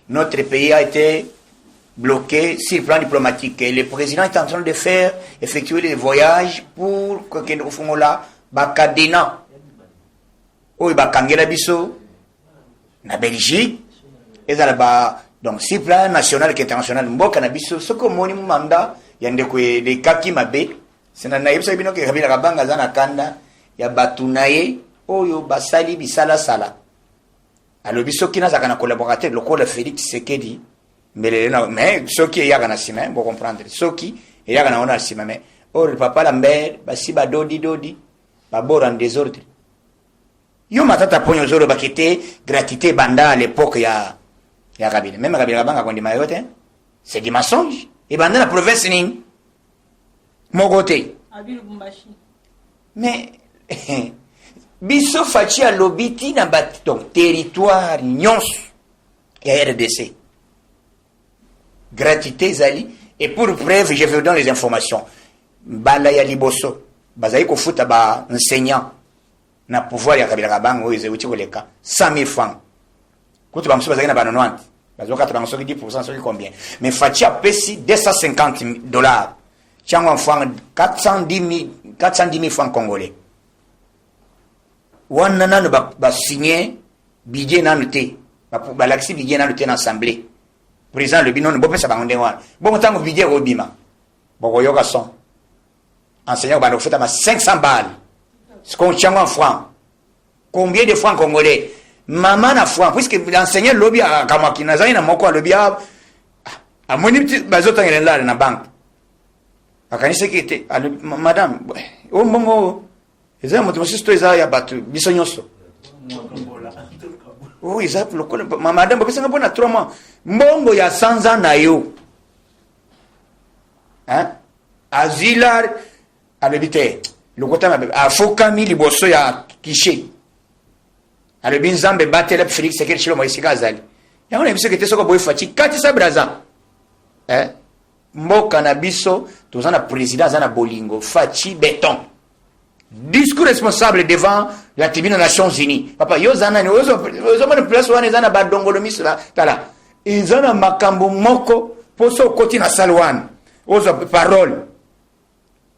notre pays a été bloqué sur le plan diplomatique. Et le président est en train de faire, effectuer des voyages pour que nous fassions là, Bakadena, ou Bakangela Bisso, na Belgique, et là, donc, sur le plan national et international, Mboka na Bisso, ce que mon mandat, il y a des cas qui m'appellent, c'est un naïf, c'est bien que Kabila Rabanga Zana Kanda, il y a Batunaye, Oyo Basali Bisala Sala. Alors, Bisso qui n'a pas collaborateur, le col Félix Sekedi, mais ceux qui y a un sima, vous comprendre, ceux qui y a un sima, mais, oh, le papa Lambert, Basi Badodi Dodi, Babor en désordre. Yo matata pogno zoro bakete, gratité banda à l'époque, il y a Kabila. Même Kabila Rabanga, quand il m'a dit, c'est des mensonges. Et banda la province, ni, mon côté. Mais, biso faci a lobiti na donc territoire nyons et RDC. Gratuité zali et pour preuve je vais vous donner les informations. Bala ya liboso bazali ko futa ba enseignant na pouvoir ya Kabila Kabanga oyo zeuti koleka 100,000 francs. Kuti ba muso bazali na ba 90. Bazoka tabango 10% sur combien. Mais faci a pesi $250. Tiango franc 410,000 francs congolais. Wana nanu ba signé budget nanu te ba laxi budget nanu te na assemblée président le binon bo pesa bangonde wana bo tango budget robima bo yoka son enseignant ba feta ma 500 balles ce qu'on tient en francs combien de francs congolais maman na francs puisque l'enseignant lobby a kama kinazai na moko lobby a moni bazota ngela na banque akanise kite madame o mbongo eza moto mosisto eza ya batu biso nyonso oh eza lokolo madame bopesa ngabona 3 mois mbongo ya sanza na yo hein azilar alebite lokota mabe afokami liboso ya kishe alebi nzambe batela Félix Sekedi chilo moisika azali yango na biso kete soko boy fachi kati sa braza hein mboka na biso tozana président zana bolingo fachi béton. Discours responsable devant la tribune des Nations Unies. Papa, yo zana ni ozo place wana zana badongolo misla tala. Izana makambo moko poso koti na salwan. Ozo parole.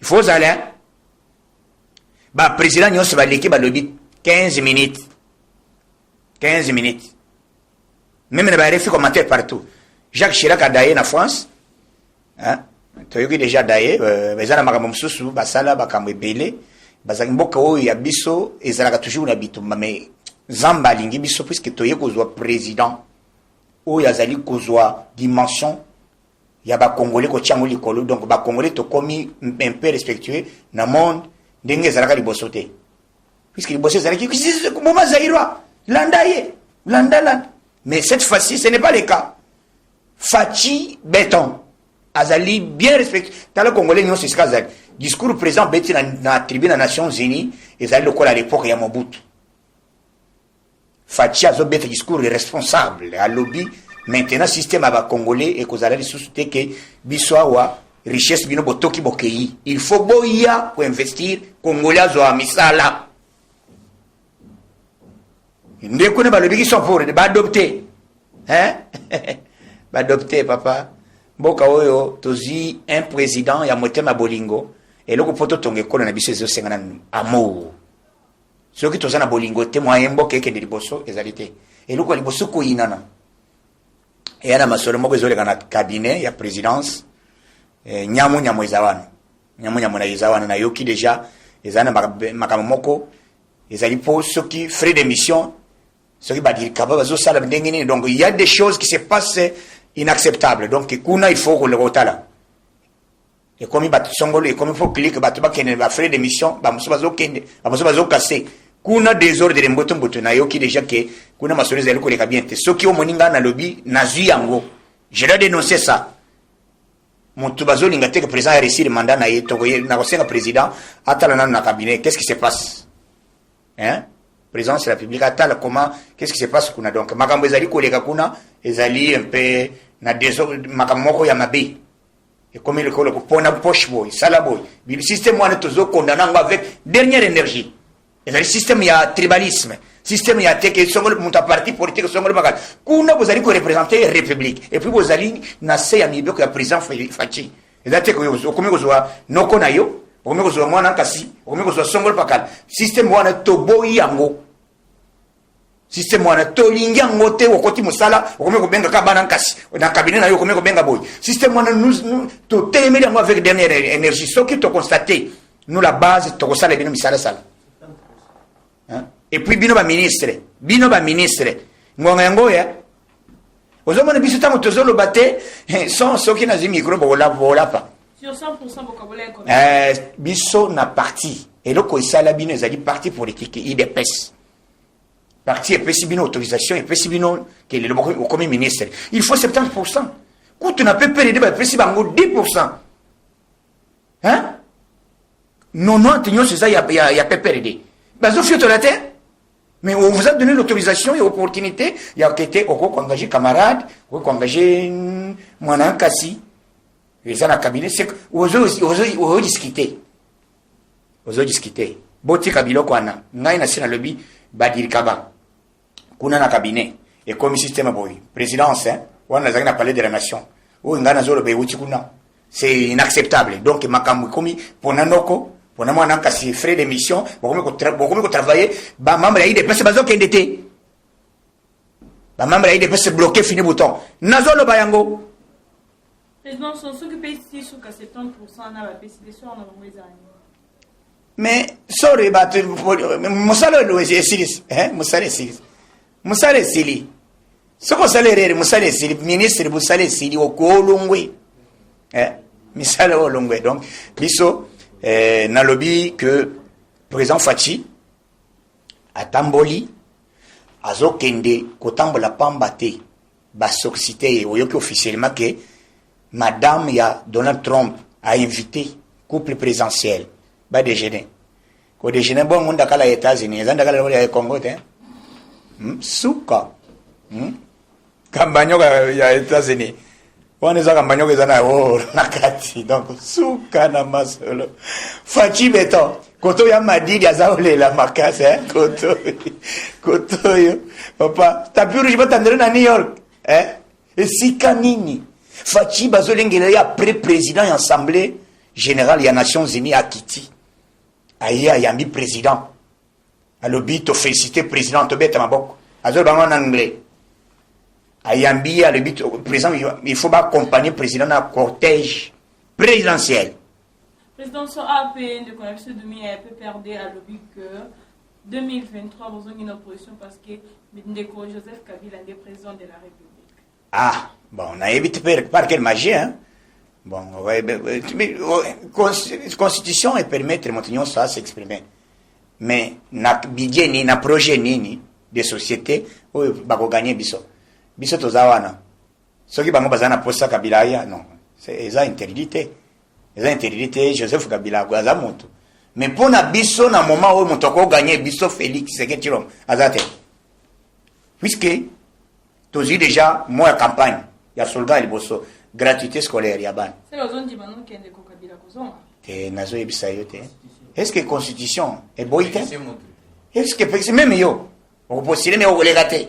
Il faut aller. Ba président nyonso ba leki ba lobi 15 minutes. 15 minutes. Même na ba refi commentaire partout. Jacques Chirac a daé na France. Hein? Toyoki déjà daé, bezana makambo mususu basala bakambo ebele. Bazaki mboka oyo ya biso ezalaka toujours na bitumba mais zamba alingi biso puisque toye kozwa président oyo azali kozwa dimension ya ba congolais ko tiango likolo donc ba congolais to komi un peu respectueux na monde ndenge ezalaka liboso te puisque liboso ezalaki moma zairwa landaye landala mais cette fois-ci ce n'est pas le cas. Fachi béton azali bien respectueux dans le congolais nyonso sika azali discours président beti na tribune des Nations Unies ezali lokola à l'époque ya Mobutu. Fachi azo beti discours responsable à lobby maintenant système aba congolais et kozala lisusu te ke biso awa richesse bino botoki bokei il faut boya pour investir congolais azo misala ndeko ne balobi ki sont pour ba adopter hein ba adopter papa mboka oyo tozi un président ya motema bolingo et loko poto tonge kola na biso ezo sengana amour soki toza na bolingo te moyen mboka eke de liboso ezalité et loko liboso ko inana et yana masolo moko ezoleka na cabinet ya présidence nyamu ezawana nyamu na ezawana na yoki déjà ezana makambo moko ezali po soki frais d'émission soki badiri kaba bazo sala ndengeni donc il y a des choses qui se passent inacceptable donc kuna il faut que le rotala et comme bat songolo et comme il faut cliquer bat ba kene ba frais d'émission ba muso bazo kende ba muso bazo casser kuna désordre de mboto na yoki déjà que kuna masolo zali ko leka bien te soki o moninga na lobby na zui yango je dois dénoncer ça montu bazo linga te que président a réussi le mandat na yeto na ko président atala na cabinet qu'est-ce qui se passe hein président de la République atala comment qu'est-ce qui se passe kuna donc makambo ezali ko leka kuna ezali un peu na désordre makambo moko ya mabe et comme il ko pona poche boy sala boy le système wana tozo condamnant avec dernière énergie ezali système ya tribalisme système ya teke songolo muta parti politique songolo bakal kuna bozali ko représenter république et puis bozali na se ya mibeko ya président Fachi ezate ko yo komi ko zwa noko na yo komi ko zwa mwana kasi komi ko zwa songolo bakal système wana toboyi yango système wana tolingi yango te okoti musala komi ko benga ka bana kasi na cabinet na yo komi ko benga boy système wana nous to telemeli yango avec dernière énergie ce qui to constater nous la base to ko sala bino misala sala hein. Et puis bino ba ministre ngonga yango ya ozomona biso tango tozolo bate sans soki na zi micro bola pa sur 100% vocabulaire comme biso na parti et loko isala bino ezali parti politique IDPS parti epesi bino autorisation epesi bino que le boko comme ministre il faut 70%. Quand on a PPRD ba epesi bango 10%. Hein? Non c'est ça ya PPRD bazo fioto la terre. Mais on vous a donné l'autorisation et l'opportunité. Il y a été engagé camarade, engagé Mwana Kassi. Et ça, dans le cabinet, c'est qu'on discuter. On discuter. Boti Kabilo Kwana. N'a pas na lobby, Badir Kaba. Kuna na cabinet. Et comme système boy. Présidence, hein. On a parlé de la nation. Ou ngana zolo be uti kuna. C'est inacceptable. Donc, makamu komi, ponanoko. Pour moi, on a cassé frais d'émission, beaucoup de travailler, bah, membre, il y a des personnes qui ont été. Bah, membre, il y a des personnes bloquées, fini bouton. Nazolo Bayango. Président, ceux qui payent 6 ou 70% n'a pas payé sur un mais, sorry, bah, Moussalo est Silis, hein, Moussale Silis. Moussale Sili. Ce qu'on s'allait Moussale Sili, ministre Moussale Sili, au Kolongwe. Hein, Moussale au Longwe. Donc, Bisso, na lobby que président Fachi a tamboli azo kende kotambola pambate ba société oyoki officiellement que madame ya Donald Trump a invité couple présidentiel ba déjeuner ko déjeuner bon monde kala États-Unis zanda kala ya Congo te suka kambanyo ya États-Unis on est à Magnoque Zana, oh, Nakati, donc, Soukana Masolo. Fachi Beton, Koto Yamadi, Yazaole, la Macasse, hein, Koto, papa, t'as pu rouge, t'as à New York, hein, et si Kanini, Fachi Bazolengele, après président et assemblée générale, il y a Nations Unies à Kiti, Aïe, Yambi président, à l'obit, te féliciter président, te bête à ma boque, Azol en anglais. Ayambi a le but président, il faut accompagner le président dans le cortège présidentiel. Président, son APN de connexion de mi a perdu à l'objet que 2023 vous avez une opposition parce que Joseph Kabila est président de la République. Ah, bon, on a évité par quelle magie, hein? Bon, ouais, constitution et permettre de ça s'exprimer. Mais, na budget ni na projet ni des sociétés, où bako gagner biso. Biso tozawana soki bango bazana posa Kabila ya non c'est eza interdité Joseph Kabila aza moto mais pona biso na moment où moto ko gagner biso Félix Seketiro azate puisque tozi déjà moi campagne ya soldat liboso gratuité scolaire ya ban c'est la zone di banu kende ko Kabila kozonga te nazo ebisa yote est-ce que constitution est boite est-ce que même yo on postule mais on relegate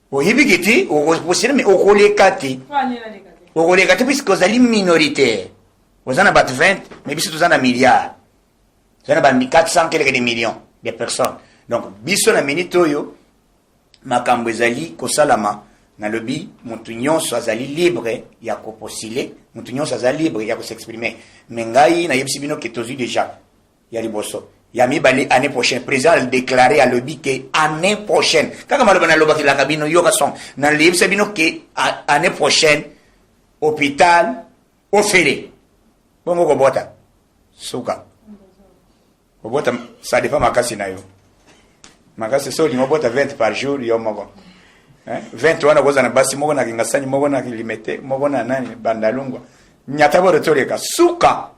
Ohibigiti, mais au relecati. Au relecati, puisque vous allez minoritaire. Vous en avez 20, mais bis vous en avez milliards. Vous en avez 400 quelques millions de personnes. Donc, biso na minitoyo, makambo ezali kosalama, na lobi, mutu nyonso azali libre, ya ko postuler, mutu nyonso azali libre, ya ko s'exprimer. Mengai, na yebisi bino ke tozu déjà, ya liboso. Yami bali année prochaine président a déclaré à l'objet que année prochaine quand on a l'objet la cabine yoga son dans le livre c'est bien que année prochaine hôpital au félé bon ko bota suka ko bota ça dépend makasi na yo makasi so li bota 20 par jour yo moko hein 20 wana koza na basi moko na kingasani moko na kilimete moko na nani bandalungwa nyata bo retoleka suka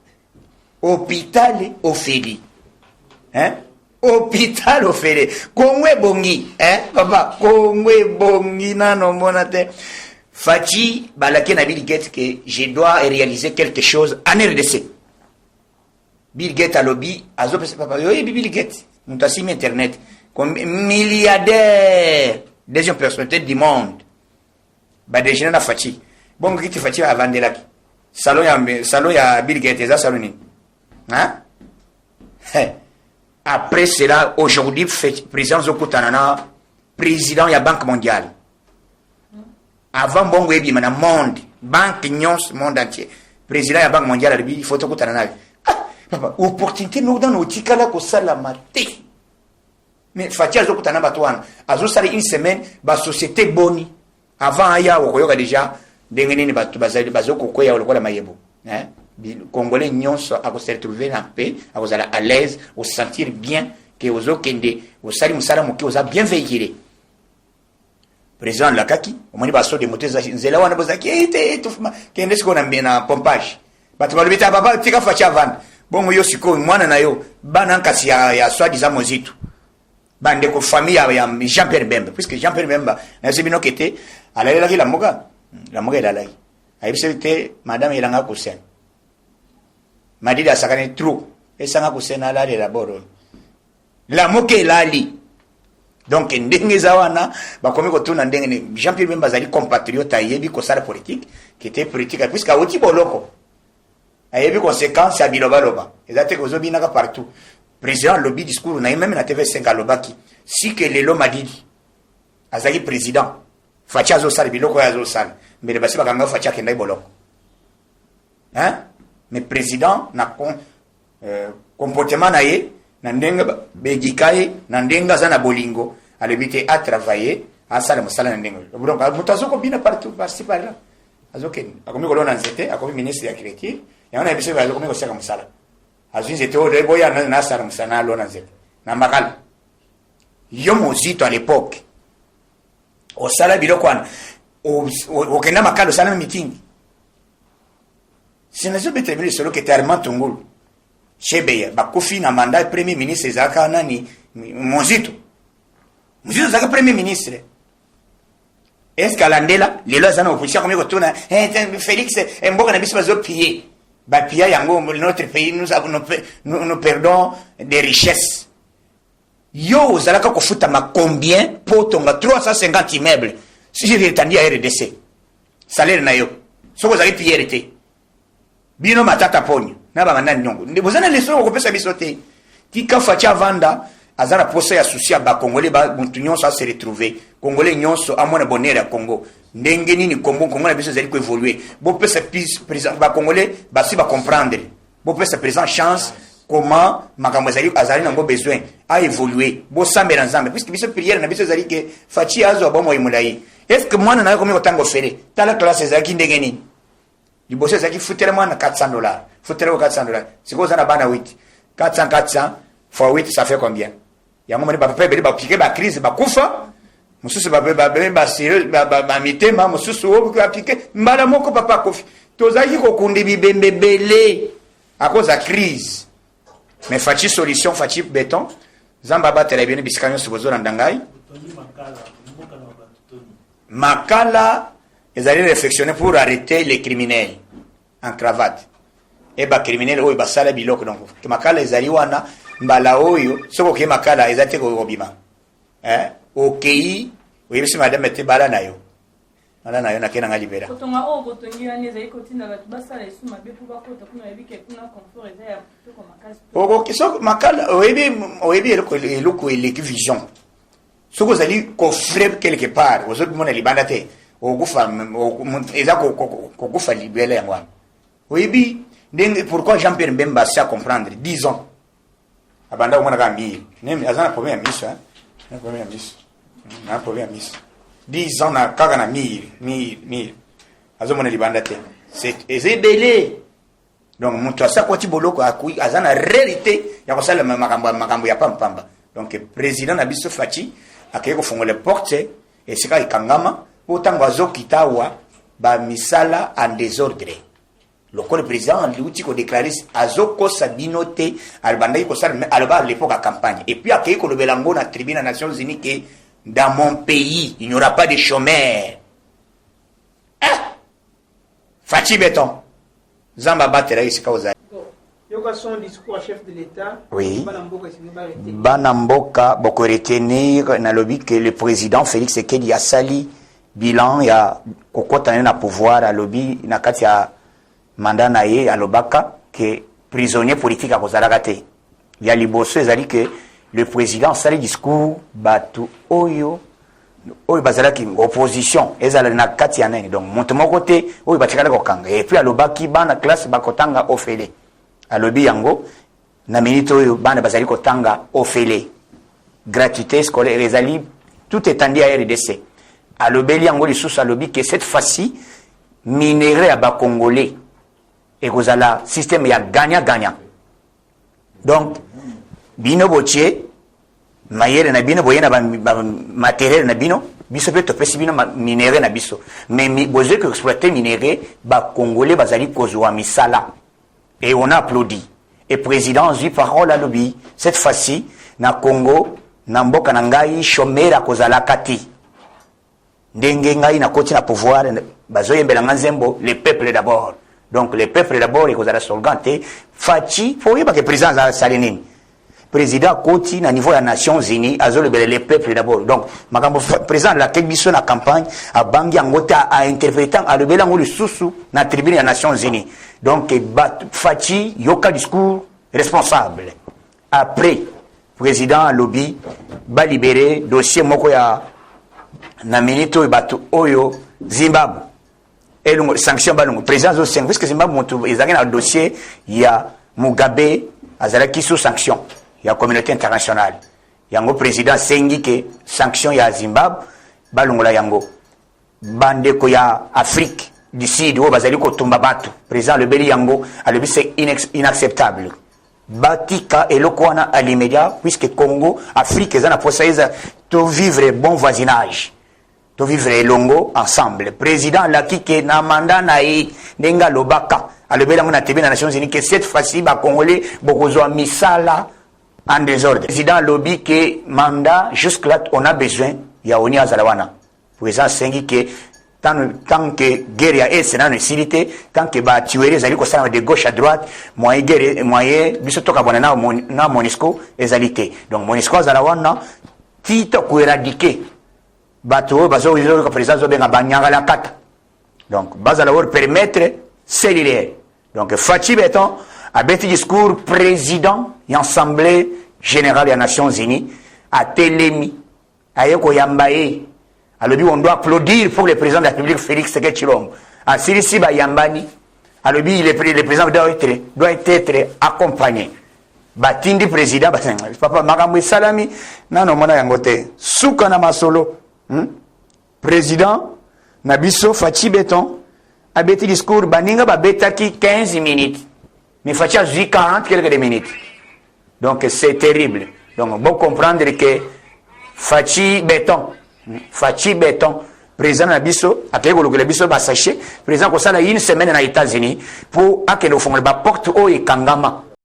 hôpital au félé. Hein? Hôpital au Félé. Kongwe bongi. Hein? Papa, Kongwe bongi nano monate. Fachi, balake na Bill Gates que je dois réaliser quelque chose en RDC. Bill Gates a lobby, azo papa, yo Bill Gates. Nous t'assime internet. milliardaire, deuxième personnalité du monde. Bah déjà na Fachi. Bon qui te Fachi avant de là. Salon ya Bill Gates salon. Hein? Après cela, aujourd'hui, président Zokutanana, président de la Banque mondiale. Avant, bon, oui, il y a un monde, Banque Nyons, monde entier. Président de la Banque mondiale, il faut que tu aies papa, opportunité, nous, dans nos ticala, que ça la maté. Mais Fatia Zokutanana, Batouan, a une semaine, la société boni. Avant, il y a déjà, des bazoko, il y a le maïebo. Les Congolais nyons à se retrouver en paix, à vous aller à l'aise, à se sentir bien, que vous avez bien véhiculé. Président Lakaki, au moment où des moteurs zela wana bozaki kende siko na pompage. Batu balibeta baba tika facha van. Bongo yo siko mwana na yo bana nkasi ya soi-disant mozitu. Bande ko famille ya Jean-Pierre Bemba, puisque Jean-Pierre Bemba na sebino kete alalela ki la moga elalai. Ayibisete madame Elanga Kosen. Madida sakane trou esanga kusena la laboro la moke lali donc ndenge zawana bakomi ko tuna ndenge Jean-Pierre Bemba zali compatriote ayebi ko sala politique qui était politique puisque awoti boloko ayebi conséquence ya bilobaloba ezate ko zobina ka partout président lobby discours na même na TV5 alobaki si que lelo madidi azali président facha zo sala biloko ya zo sala mais le basi bakanga facha kenda boloko hein. Mais président na comportement na ye na ndenga begikaye na ndenga za na bolingo alebite a travailler a sala musala na ndenga donc mutazoko bina partout par là azoke akomi ko lona nzete akomi ministre ya culture ya ona ebise azokomi ko saka musala azu nzete o de boya na sala musala lona nzete na makala yo mozito à l'époque o sala biloko wana o kenda makala sala meeting. Si nous avons déterminé ce qui était Armand Tungul, Chebeya, Bakofi, na mandat premier ministre, Zaka Nani, Monzito. Monzito Zaka premier ministre. Est-ce qu'à l'andela, les lois en opposition, comme il retourne, Félix, un bon canabis va piller. Bah, piller, notre pays, nous perdons des richesses. Yo, Zalaka Kofuta ma combien pour ton 350 immeubles. Si j'ai rétendu à RDC, salaire na yo. Ce que vous avez pillé été. Bino matata ponyo na bangana nyongo ndibozana leso ko pesa bisote tika facha vanda azara posa ya susia ba Congolais ba muntu nyonso a se retrouver Congolais nyonso amona bonheur ya Congo ndenge nini Congo na biso zali ko évoluer bo pesa président ba Congolais ba si ba comprendre bo pesa président chance comment makambo azali na ngo besoin a évoluer bo sambela nzambe puisque biso prière na biso zali ke fachi azo ba mo imulai est-ce que mwana na ko mi ko tango fere tala classe zaki ndenge nini liboso zaki futela mwana $400 futela $400 siko zana bana 8 400 fois 8 ça fait combien ya ngomani ba papa beli ba piquer ba crise ba kufa mususu ba sérieux ba mitema mususu wo ba piquer mbala moko papa kofi tozaki ko kundi bibembe belé à cause de la crise mais fachi solution fachi béton zamba ba tele bien biskanyo subozo na ndangai makala. Ils allaient réflexionner pour arrêter les criminels en cravate. Et les criminels, ils sala biloko donc. Makala ils allaient wana mbala oyo, soko ke makala ils allaient ko bima. OK, oui si madame était bala na yo. Bala na yo na kena ngalibera. Kotonga o kotongi wana ezali kotinda batu basala esu mabe pour bakota kuna yebike kuna confort ezali ko makasi. Oko kiso makala oyebi eloko eleki vision. Soko zali coffrer quelque part, aux autres mona libanda te. Ogufa eza kokufa libele yango wana oyebi ndenge pourquoi Jean-Pierre Bemba sait comprendre 10 ans abanda omona ka mille nem azana problème ya miso na problème ya miso 10 ans na kaka na mille azomona libanda te c'est ezebele donc mutu asa kwati boloko akui azana réalité ya kosala makambo ya pamba donc président na biso Fachi akeye kofungola porte esika ikangama autant oiseau kitawa ba misala en désordre le corps président lui ko déclarer azoko sabinote albandai ko sala alba à l'époque à campagne et puis akei ko lobelango na tribune des Nations Unies que dans mon pays il n'y aura pas de chômeurs Fachi béton zamba batera isika ozali son discours à chef de l'État. Oui. Banamboka, beaucoup retenir, na lobby que le président Félix Tshisekedi a sali bilan ya kokota na pouvoir à lobby na kati ya mandat na ye alobaka que prisonnier politique a kozalaka te. Ya liboso ezali que le président sali discours batu oyo bazalaki opposition ezala na kati ya nani donc monte moko te oyo batikala kokanga et puis alobaki bana classe bakotanga ofele alobi yango na minute oyo bana bazali kotanga ofele gratuité scolaire ezali tout étendu à RDC alobeli yango lisusu alobi que cette fois-ci minerai à bacongolais et kozala système ya gagnant donc bino botie mayere na bino boyena ba matériel na bino biso pe topesi bino minerai na biso mais bozo que exploiter minerai ba congolais bazali kozwa misala. Et on a applaudi. Et président dit parole à lobby. Cette fois-ci, na Congo, na mboka na ngai chomera kozala kati. Ndenge ngai na koti na pouvoir, bazoyembela nzembo, le peuple d'abord. Donc le peuple d'abord, et kozala solgante, fachi, faut yeba que président za salinini. Président koti na niveau ya Nations Unies, azolebele le peuple d'abord. Donc, makambo président la kebiso na campagne, a bangi angota a interprétant, a lebela ngoli susu na tribune ya Nations Unies. Donc, Fachi, yoka discours responsable. Après, président lobby, ba libéré, dossier moko ya na minito e batu oyo, Zimbabwe. Et le sanction balungu. Président zo sanction, parce que Zimbabwe montou, ils ont un dossier, il y a Mugabe, azalaki sous sanction. Il y a communauté internationale. Yango président sengi que sanction ya Zimbabwe, balungu la yango. Bande ko ya Afrique. Du Sud, où bazali ko tumba batu. Président le Beli Yango, a le c'est inacceptable. Batika et le Kwana à l'immédiat, puisque Congo, Afrique, ils ont la de vivre bon voisinage. De vivre longo ensemble. Président Laki ke na mandat naï, nenga lobaka, a le Beli Yango na TV na Nations Unies, que cette fois-ci, ba Congolais, bokozo misala en désordre. Président lobby que mandat, jusque-là, on a besoin, ya oni azalawana. Président Sengi que tant que guerre est c'est nécessité tant que ba tuer les alliés de gauche à droite moyen guerre moyen biso toka bona na Monisco ezalité donc Monisco zalawana tito ko éradiquer bato bazo ko président zo benga banyanga la kata donc bazala wor permettre cellulaire donc Fachi Beton a bêti discours président et assemblée générale des Nations Unies à Telemi ayeko yambaye. Alors, on doit applaudir pour le président de la République, Félix Tshisekedi Tshilombo. À Sirisi Bayambani, alors, le président doit être accompagné. Batindi président, papa Magambo Salami, non, mona yangote. Soukana Masolo, président, Nabiso Fachi Beton, a bêti discours, Baninga Babetaki 15 minutes. Mais Fachi a dit 40 quelques minutes. Donc, c'est terrible. Donc, bon comprendre que Fachi Beton, président Nabiso, a fait que le biso va sacher, président Kosala une semaine aux États-Unis pour que le fond porte au et Kangama.